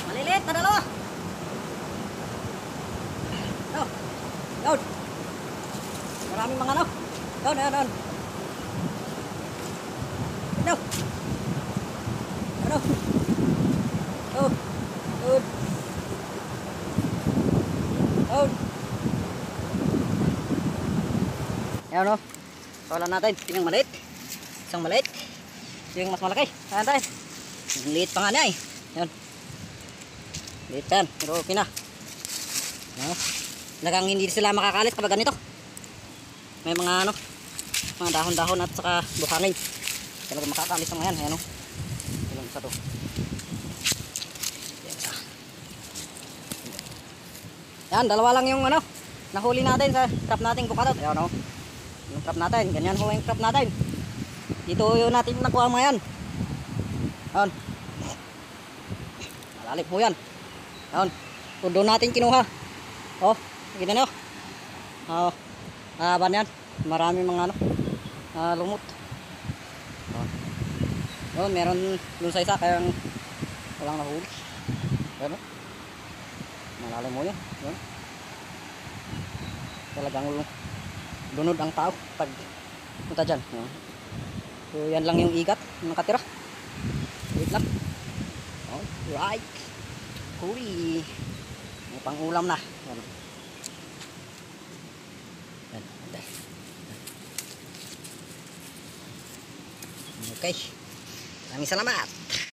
Maliliit na dalawa. Down. Down. Maraming mga ano. Down, down, down. Down. Ano? Down. Down. Down. Ayan o. Kawalan natin. Yung maliit. Isang maliit. Yung mas malaki. Ayan tayo. Yung liit pa nga niya eh. Ayan. Liit yan, pero okay na. No? Talagang hindi sila makakalit kapag ganito. May mga ano, mga dahon-dahon at saka buhangin. Talagang makakalit sa mga yan. Ayan o. Ilang isa to. Yan, dalawa lang yung ano, nahuli natin sa trap nating bukatot. Ayan o. Yung trap natin, ganyan ho yung trap natin. Dito yung natin nakuha mga yan. Ayan. Malalim po yan. Ayan. Doon natin kinuha. Oh, kita nyo. Oh, ban yan. Marami mga ano, lumot. Oh. Yun, meron dun sa isa kaya walang nahuli. Ayan. Malalim mo yan. Ayan. Talagang lunod ang tao pag punta dyan. Ayan. So yan lang yung igat nakatira. Wait lang. Alright. Huli. May pang ulam na. Yan. Yan. Okay. Maraming salamat.